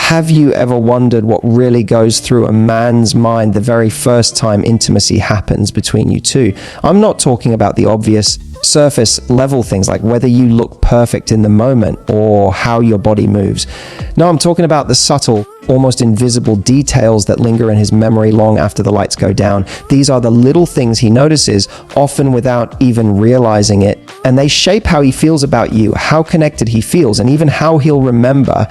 have you ever wondered what really goes through a man's mind the very first time intimacy happens between you two? I'm not talking about the obvious surface level things like whether you look perfect in the moment or how your body moves. No, I'm talking about the subtle, almost invisible details that linger in his memory long after the lights go down. These are the little things he notices, often without even realizing it, and they shape how he feels about you, how connected he feels, and even how he'll remember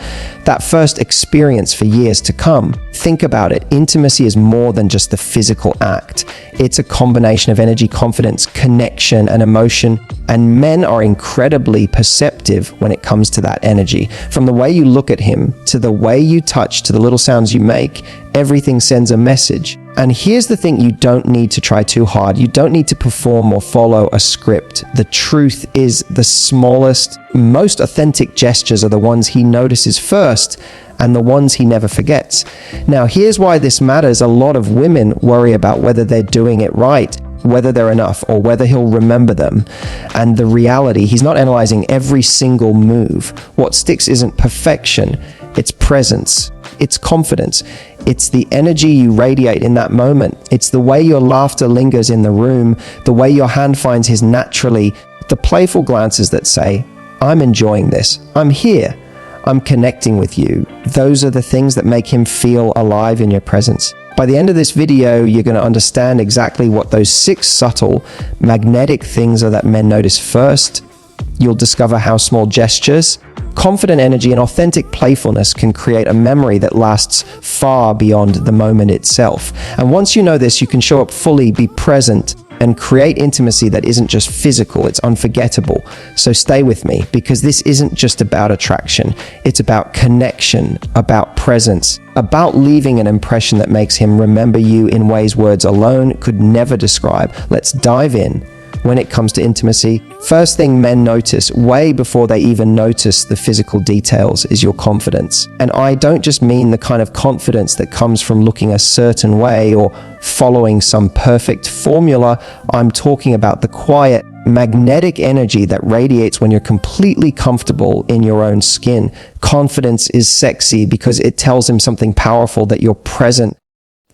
that first experience for years to come. Think about it. Intimacy is more than just the physical act. It's a combination of energy, confidence, connection, and emotion, and men are incredibly perceptive when it comes to that energy. From the way you look at him, to the way you touch, to the little sounds you make, everything sends a message. And here's the thing, you don't need to try too hard. You don't need to perform or follow a script. The truth is, the smallest, most authentic gestures are the ones he notices first, and the ones he never forgets. Now, here's why this matters. A lot of women worry about whether they're doing it right, whether they're enough, or whether he'll remember them. And the reality, he's not analyzing every single move. What sticks isn't perfection, it's presence, it's confidence, it's the energy you radiate in that moment. It's the way your laughter lingers in the room, the way your hand finds his naturally, the playful glances that say, I'm enjoying this, I'm here, I'm connecting with you. Those are the things that make him feel alive in your presence. By the end of this video, you're going to understand exactly what those 6 subtle, magnetic things are that men notice first. You'll discover how small gestures, confident energy, and authentic playfulness can create a memory that lasts far beyond the moment itself. And once you know this, you can show up fully, be present, and create intimacy that isn't just physical, it's unforgettable. So stay with me, because this isn't just about attraction. It's about connection, about presence, about leaving an impression that makes him remember you in ways words alone could never describe. Let's dive in. When it comes to intimacy, first thing men notice, way before they even notice the physical details, is your confidence. And I don't just mean the kind of confidence that comes from looking a certain way or following some perfect formula. I'm talking about the quiet, magnetic energy that radiates when you're completely comfortable in your own skin. Confidence is sexy because it tells him something powerful, that you're present,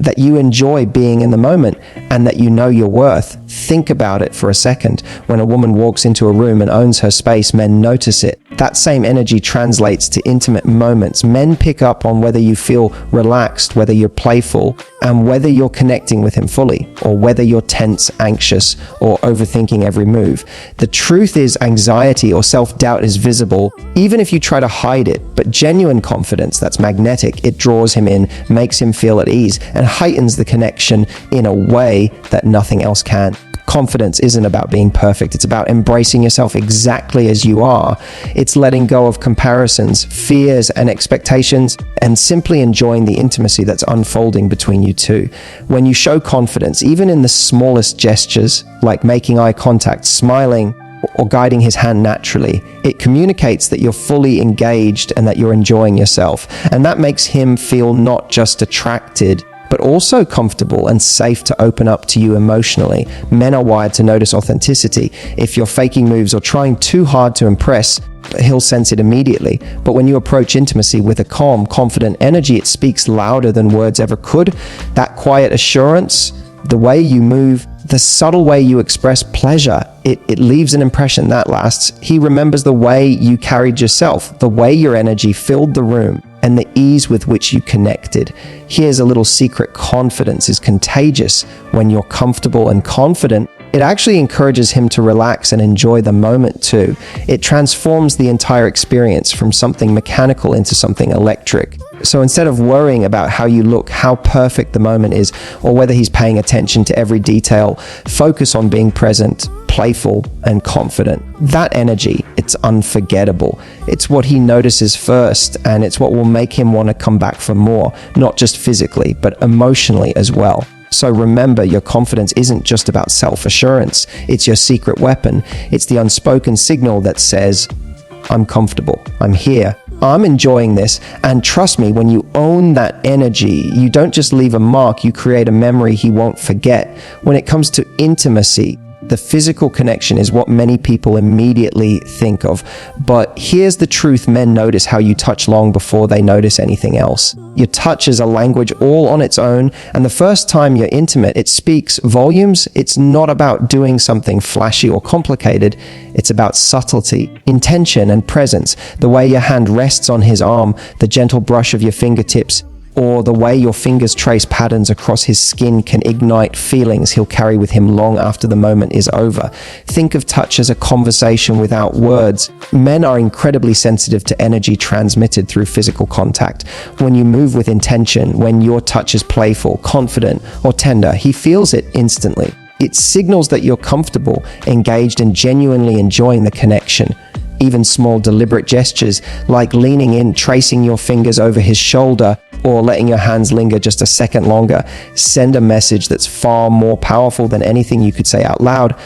that you enjoy being in the moment, and that you know your worth. Think about it for a second. When a woman walks into a room and owns her space, men notice it. That same energy translates to intimate moments. Men pick up on whether you feel relaxed, whether you're playful, and whether you're connecting with him fully, or whether you're tense, anxious, or overthinking every move. The truth is, anxiety or self-doubt is visible, even if you try to hide it, but genuine confidence that's magnetic, it draws him in, makes him feel at ease, and heightens the connection in a way that nothing else can. Confidence isn't about being perfect. It's about embracing yourself exactly as you are. It's letting go of comparisons, fears, and expectations, and simply enjoying the intimacy that's unfolding between you two. When you show confidence, even in the smallest gestures, like making eye contact, smiling, or guiding his hand naturally, it communicates that you're fully engaged and that you're enjoying yourself. And that makes him feel not just attracted, but also comfortable and safe to open up to you emotionally. Men are wired to notice authenticity. If you're faking moves or trying too hard to impress, he'll sense it immediately. But when you approach intimacy with a calm, confident energy, it speaks louder than words ever could. That quiet assurance, the way you move, the subtle way you express pleasure, it leaves an impression that lasts. He remembers the way you carried yourself, the way your energy filled the room, and the ease with which you connected. Here's a little secret: confidence is contagious. When you're comfortable and confident, it actually encourages him to relax and enjoy the moment too. It transforms the entire experience from something mechanical into something electric. So instead of worrying about how you look, how perfect the moment is, or whether he's paying attention to every detail, focus on being present, playful, and confident. That energy, it's unforgettable. It's what he notices first, and it's what will make him want to come back for more, not just physically, but emotionally as well. So remember, your confidence isn't just about self-assurance. It's your secret weapon. It's the unspoken signal that says, I'm comfortable, I'm here, I'm enjoying this. And trust me, when you own that energy, you don't just leave a mark, you create a memory he won't forget. When it comes to intimacy, The physical connection is what many people immediately think of. But here's the truth: men notice how you touch long before they notice anything else. Your touch is a language all on its own, and the first time you're intimate, it speaks volumes. It's not about doing something flashy or complicated. It's about subtlety, intention, and presence. The way your hand rests on his arm, the gentle brush of your fingertips, or the way your fingers trace patterns across his skin can ignite feelings he'll carry with him long after the moment is over. Think of touch as a conversation without words. Men are incredibly sensitive to energy transmitted through physical contact. When you move with intention, when your touch is playful, confident, or tender, he feels it instantly. It signals that you're comfortable, engaged, and genuinely enjoying the connection. Even small deliberate gestures like leaning in, tracing your fingers over his shoulder, or letting your hands linger just a second longer send a message that's far more powerful than anything you could say out loud.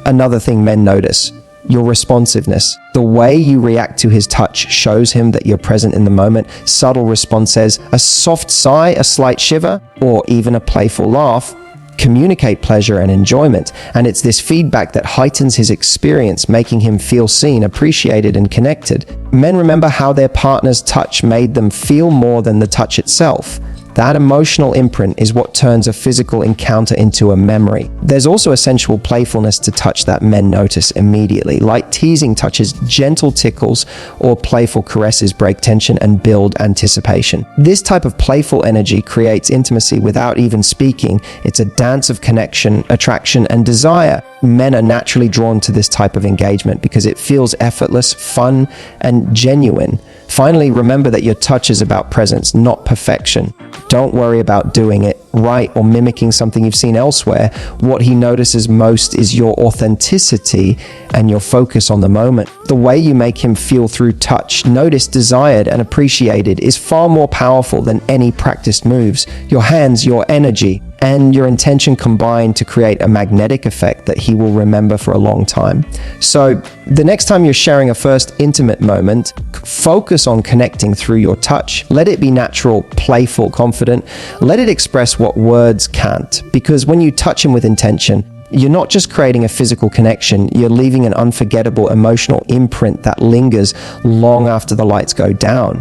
Another thing men notice: your responsiveness. The way you react to his touch shows him that you're present in the moment. Subtle responses, a soft sigh, a slight shiver, or even a playful laugh, communicate pleasure and enjoyment, and it's this feedback that heightens his experience, making him feel seen, appreciated, and connected. Men remember how their partner's touch made them feel more than the touch itself. That emotional imprint is what turns a physical encounter into a memory. There's also a sensual playfulness to touch that men notice immediately. Light teasing touches, gentle tickles, or playful caresses break tension and build anticipation. This type of playful energy creates intimacy without even speaking. It's a dance of connection, attraction, and desire. Men are naturally drawn to this type of engagement because it feels effortless, fun, and genuine. Finally, remember that your touch is about presence, not perfection. Don't worry about doing it right or mimicking something you've seen elsewhere. What he notices most is your authenticity and your focus on the moment. The way you make him feel through touch, noticed, desired, and appreciated, is far more powerful than any practiced moves. Your hands, your energy, and your intention combine to create a magnetic effect that he will remember for a long time. So the next time you're sharing a first intimate moment, focus on connecting through your touch. Let it be natural, playful, confident. Let it express what words can't. Because when you touch him with intention, you're not just creating a physical connection, you're leaving an unforgettable emotional imprint that lingers long after the lights go down.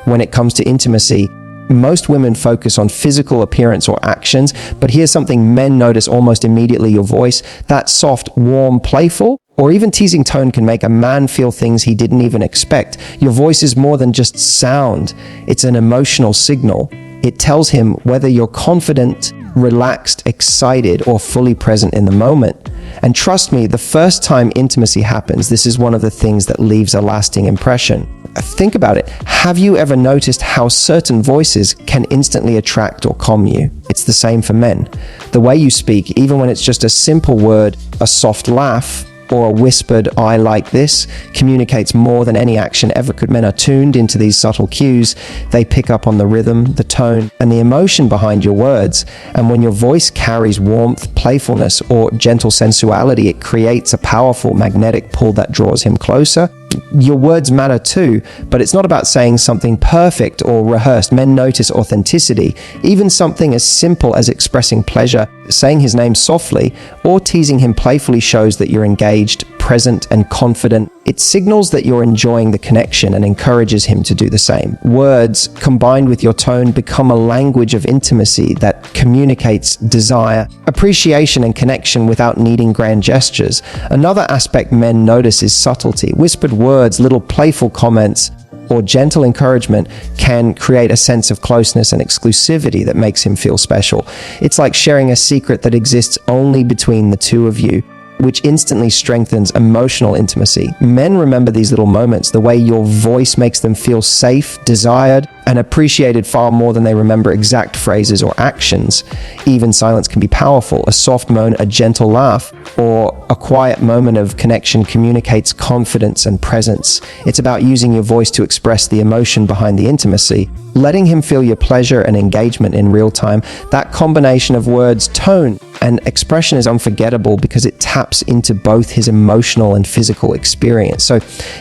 When it comes to intimacy, most women focus on physical appearance or actions, but here's something men notice almost immediately: your voice. That soft, warm, playful, or even teasing tone can make a man feel things he didn't even expect. Your voice is more than just sound. It's an emotional signal. It tells him whether you're confident, relaxed, excited, or fully present in the moment. And trust me, the first time intimacy happens, this is one of the things that leaves a lasting impression. Think about it. Have you ever noticed how certain voices can instantly attract or calm you? It's the same for men. The way you speak, even when it's just a simple word, a soft laugh, or a whispered "I like this," communicates more than any action ever could. Men are tuned into these subtle cues. They pick up on the rhythm, the tone, and the emotion behind your words. And when your voice carries warmth, playfulness, or gentle sensuality, it creates a powerful magnetic pull that draws him closer. Your words matter too, but it's not about saying something perfect or rehearsed. Men notice authenticity. Even something as simple as expressing pleasure, saying his name softly, or teasing him playfully shows that you're engaged, present, and confident. It signals that you're enjoying the connection and encourages him to do the same. Words, combined with your tone, become a language of intimacy that communicates desire, appreciation, and connection without needing grand gestures. Another aspect men notice is subtlety. Whispered words, little playful comments, or gentle encouragement can create a sense of closeness and exclusivity that makes him feel special. It's like sharing a secret that exists only between the two of you, which instantly strengthens emotional intimacy. Men remember these little moments, the way your voice makes them feel safe, desired, and appreciated far more than they remember exact phrases or actions. Even silence can be powerful. A soft moan, a gentle laugh, or a quiet moment of connection communicates confidence and presence. It's about using your voice to express the emotion behind the intimacy, letting him feel your pleasure and engagement in real time. That combination of words, tone, And expression is unforgettable because it taps into both his emotional and physical experience. So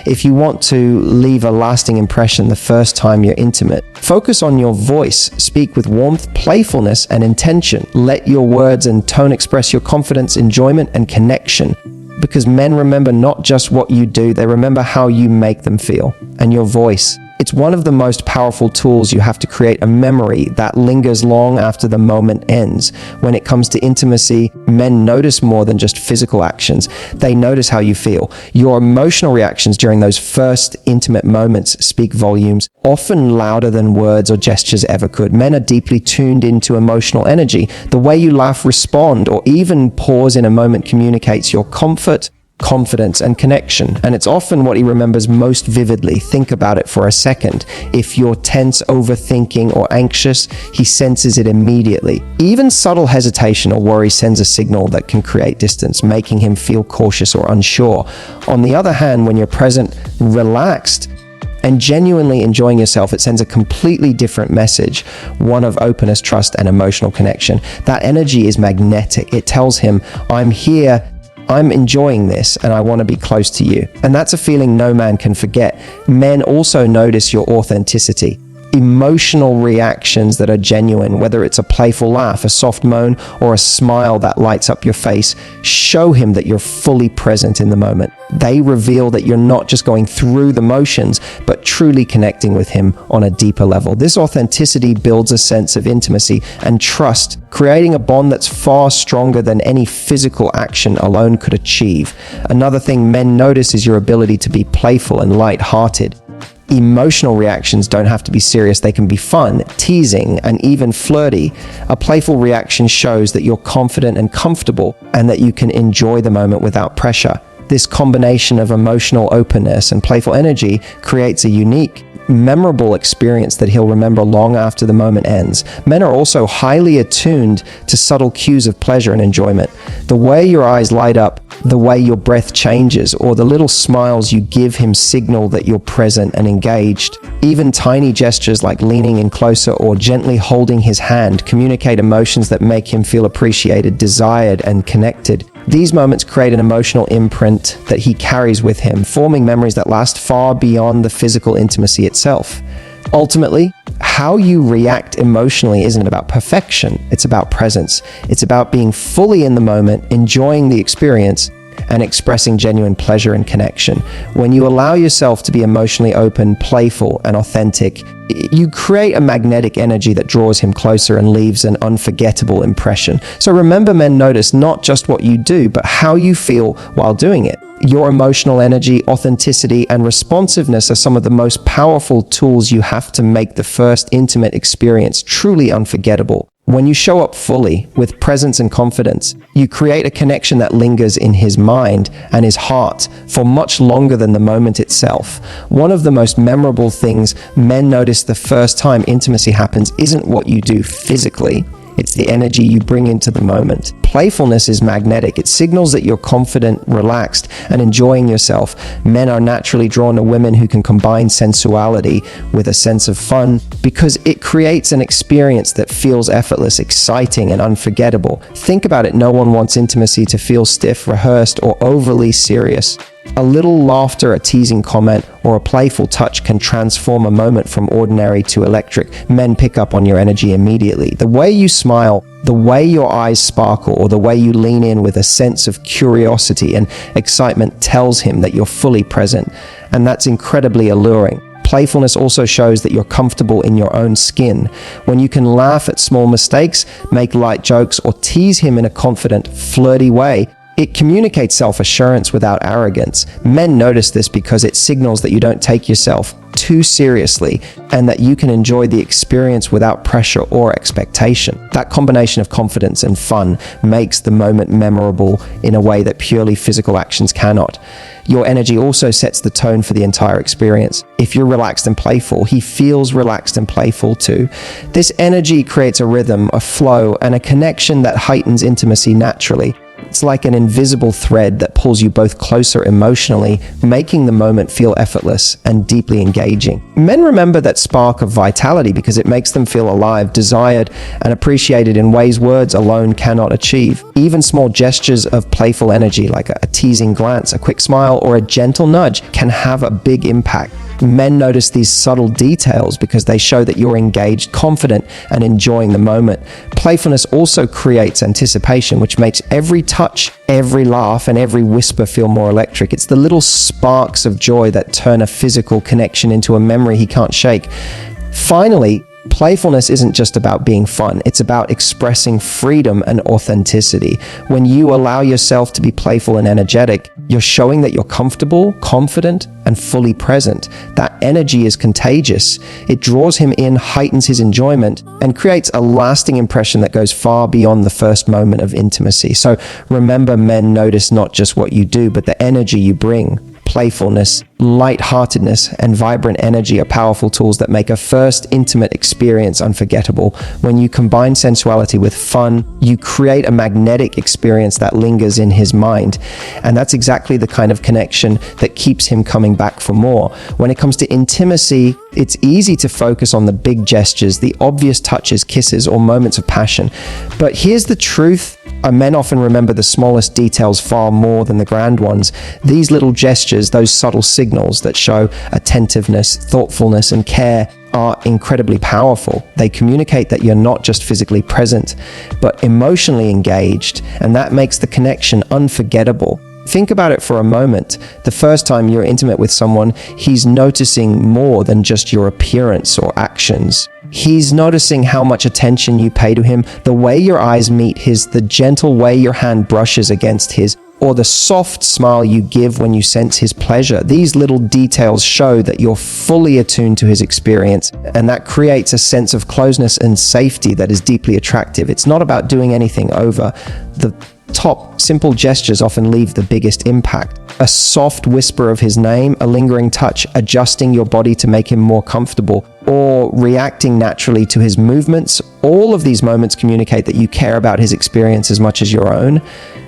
if you want to leave a lasting impression the first time you're intimate, focus on your voice. Speak with warmth, playfulness, and intention. Let your words and tone express your confidence, enjoyment, and connection. Because men remember not just what you do, they remember how you make them feel. And your voice. It's one of the most powerful tools. You have to create a memory that lingers long after the moment ends. When it comes to intimacy, men notice more than just physical actions. They notice how you feel. Your emotional reactions during those first intimate moments speak volumes, often louder than words or gestures ever could. Men are deeply tuned into emotional energy. The way you laugh, respond, or even pause in a moment communicates your comfort, confidence, and connection. And it's often what he remembers most vividly. Think about it for a second. If you're tense, overthinking, or anxious, he senses it immediately. Even subtle hesitation or worry sends a signal that can create distance, making him feel cautious or unsure. On the other hand, when you're present, relaxed, and genuinely enjoying yourself, it sends a completely different message, one of openness, trust, and emotional connection. That energy is magnetic. It tells him, I'm here, I'm enjoying this, and I want to be close to you. And that's a feeling no man can forget. Men also notice your authenticity. Emotional reactions that are genuine, whether it's a playful laugh, a soft moan, or a smile that lights up your face, show him that you're fully present in the moment. They reveal that you're not just going through the motions, but truly connecting with him on a deeper level. This authenticity builds a sense of intimacy and trust, creating a bond that's far stronger than any physical action alone could achieve. Another thing men notice is your ability to be playful and light-hearted. Emotional reactions don't have to be serious. They can be fun, teasing, and even flirty. A playful reaction shows that you're confident and comfortable and that you can enjoy the moment without pressure. This combination of emotional openness and playful energy creates a unique, memorable experience that he'll remember long after the moment ends. Men are also highly attuned to subtle cues of pleasure and enjoyment. The way your eyes light up, the way your breath changes, or the little smiles you give him signal that you're present and engaged. Even tiny gestures like leaning in closer or gently holding his hand communicate emotions that make him feel appreciated, desired, and connected. These moments create an emotional imprint that he carries with him, forming memories that last far beyond the physical intimacy itself. Ultimately, how you react emotionally isn't about perfection, it's about presence. It's about being fully in the moment, enjoying the experience, and expressing genuine pleasure and connection. When you allow yourself to be emotionally open, playful, and authentic, you create a magnetic energy that draws him closer and leaves an unforgettable impression. So remember, men notice not just what you do, but how you feel while doing it. Your emotional energy, authenticity, and responsiveness are some of the most powerful tools you have to make the first intimate experience truly unforgettable. When you show up fully, with presence and confidence, you create a connection that lingers in his mind and his heart for much longer than the moment itself. One of the most memorable things men notice the first time intimacy happens isn't what you do physically, it's the energy you bring into the moment. Playfulness is magnetic. It signals that you're confident, relaxed, and enjoying yourself. Men are naturally drawn to women who can combine sensuality with a sense of fun because it creates an experience that feels effortless, exciting, and unforgettable. Think about it. No one wants intimacy to feel stiff, rehearsed, or overly serious. A little laughter, a teasing comment, or a playful touch can transform a moment from ordinary to electric. Men pick up on your energy immediately. The way you smile, the way your eyes sparkle, or the way you lean in with a sense of curiosity and excitement tells him that you're fully present, and that's incredibly alluring. Playfulness also shows that you're comfortable in your own skin. When you can laugh at small mistakes, make light jokes, or tease him in a confident, flirty way, it communicates self-assurance without arrogance. Men notice this because it signals that you don't take yourself too seriously and that you can enjoy the experience without pressure or expectation. That combination of confidence and fun makes the moment memorable in a way that purely physical actions cannot. Your energy also sets the tone for the entire experience. If you're relaxed and playful, he feels relaxed and playful too. This energy creates a rhythm, a flow, and a connection that heightens intimacy naturally. It's like an invisible thread that pulls you both closer emotionally, making the moment feel effortless and deeply engaging. Men remember that spark of vitality because it makes them feel alive, desired, and appreciated in ways words alone cannot achieve. Even small gestures of playful energy, like a teasing glance, a quick smile, or a gentle nudge, can have a big impact. Men notice these subtle details because they show that you're engaged, confident, and enjoying the moment. Playfulness also creates anticipation, which makes every touch, every laugh, and every whisper feel more electric. It's the little sparks of joy that turn a physical connection into a memory he can't shake. Finally, playfulness isn't just about being fun. It's about expressing freedom and authenticity. When you allow yourself to be playful and energetic, you're showing that you're comfortable, confident, and fully present. That energy is contagious. It draws him in, heightens his enjoyment, and creates a lasting impression that goes far beyond the first moment of intimacy. So remember, men notice not just what you do, but the energy you bring. Playfulness, lightheartedness, and vibrant energy are powerful tools that make a first intimate experience unforgettable. When you combine sensuality with fun, you create a magnetic experience that lingers in his mind. And that's exactly the kind of connection that keeps him coming back for more. When it comes to intimacy, it's easy to focus on the big gestures, the obvious touches, kisses, or moments of passion. But here's the truth. Men often remember the smallest details far more than the grand ones. These little gestures, those subtle signals that show attentiveness, thoughtfulness, and care, are incredibly powerful. They communicate that you're not just physically present, but emotionally engaged, and that makes the connection unforgettable. Think about it for a moment. The first time you're intimate with someone, he's noticing more than just your appearance or actions. He's noticing how much attention you pay to him, the way your eyes meet his, the gentle way your hand brushes against his, or the soft smile you give when you sense his pleasure. These little details show that you're fully attuned to his experience, and that creates a sense of closeness and safety that is deeply attractive. It's not about doing anything over the top. Simple gestures often leave the biggest impact. A soft whisper of his name, a lingering touch, adjusting your body to make him more comfortable, or reacting naturally to his movements. All of these moments communicate that you care about his experience as much as your own.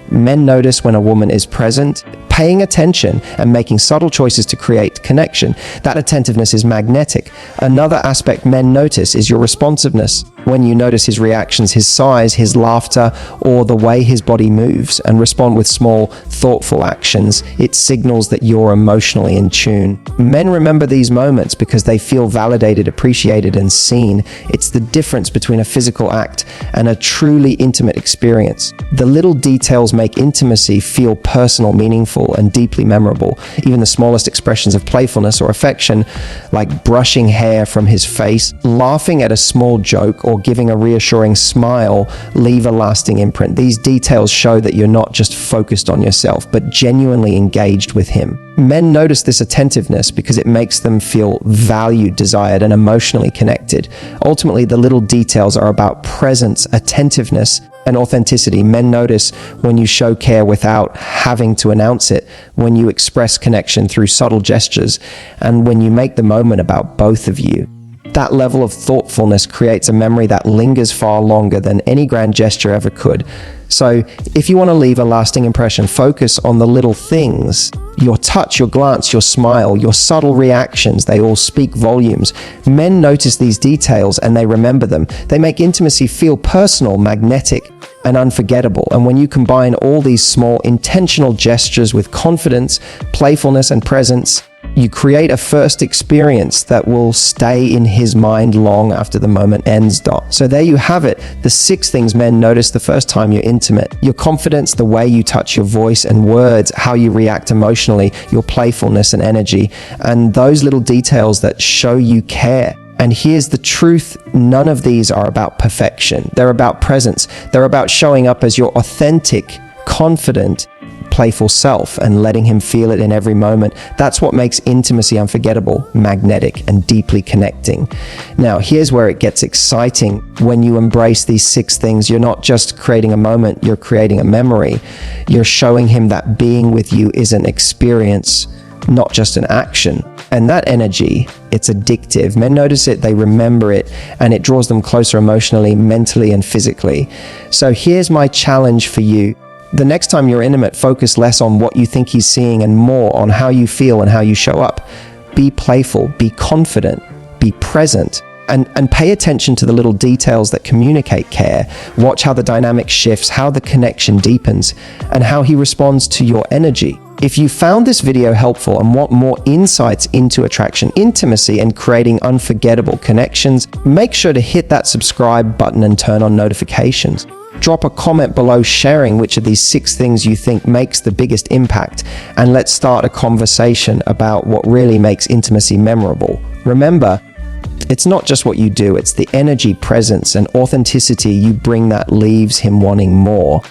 Men notice when a woman is present, paying attention, and making subtle choices to create connection. That attentiveness is magnetic. Another aspect men notice is your responsiveness. When you notice his reactions, his sighs, his laughter, or the way his body moves, and respond with small, thoughtful actions, it signals that you're emotionally in tune. Men remember these moments because they feel validated, appreciated, and seen. It's the difference between a physical act and a truly intimate experience. The little details make intimacy feel personal, meaningful, and deeply memorable. Even the smallest expressions of playfulness or affection, like brushing hair from his face, laughing at a small joke, or giving a reassuring smile, leave a lasting imprint. These details show that you're not just focused on yourself, but genuinely engaged with him. Men notice this attentiveness because it makes them feel valued, desired, and emotionally connected. Ultimately, the little details are about presence, attentiveness, and authenticity. Men notice when you show care without having to announce it, when you express connection through subtle gestures, and when you make the moment about both of you. That level of thoughtfulness creates a memory that lingers far longer than any grand gesture ever could. So if you want to leave a lasting impression, focus on the little things. Your touch, your glance, your smile, your subtle reactions, they all speak volumes. Men notice these details and they remember them. They make intimacy feel personal, magnetic, and unforgettable. And when you combine all these small, intentional gestures with confidence, playfulness, and presence, you create a first experience that will stay in his mind long after the moment ends. So there you have it, the 6 things men notice the first time you're intimate. Your confidence, the way you touch your voice and words, how you react emotionally, your playfulness and energy, and those little details that show you care. And here's the truth, none of these are about perfection. They're about presence. They're about showing up as your authentic, confident, playful self and letting him feel it in every moment. That's what makes intimacy unforgettable, magnetic, and deeply connecting. Now, here's where it gets exciting. When you embrace these 6 things, you're not just creating a moment, you're creating a memory. You're showing him that being with you is an experience, not just an action. And that energy, it's addictive. Men notice it, they remember it, and it draws them closer emotionally, mentally, and physically. So here's my challenge for you. The next time you're intimate, focus less on what you think he's seeing and more on how you feel and how you show up. Be playful, be confident, be present, and pay attention to the little details that communicate care. Watch how the dynamic shifts, how the connection deepens, and how he responds to your energy. If you found this video helpful and want more insights into attraction, intimacy, and creating unforgettable connections, make sure to hit that subscribe button and turn on notifications. Drop a comment below sharing which of these 6 things you think makes the biggest impact, and let's start a conversation about what really makes intimacy memorable. Remember, it's not just what you do, it's the energy, presence, and authenticity you bring that leaves him wanting more.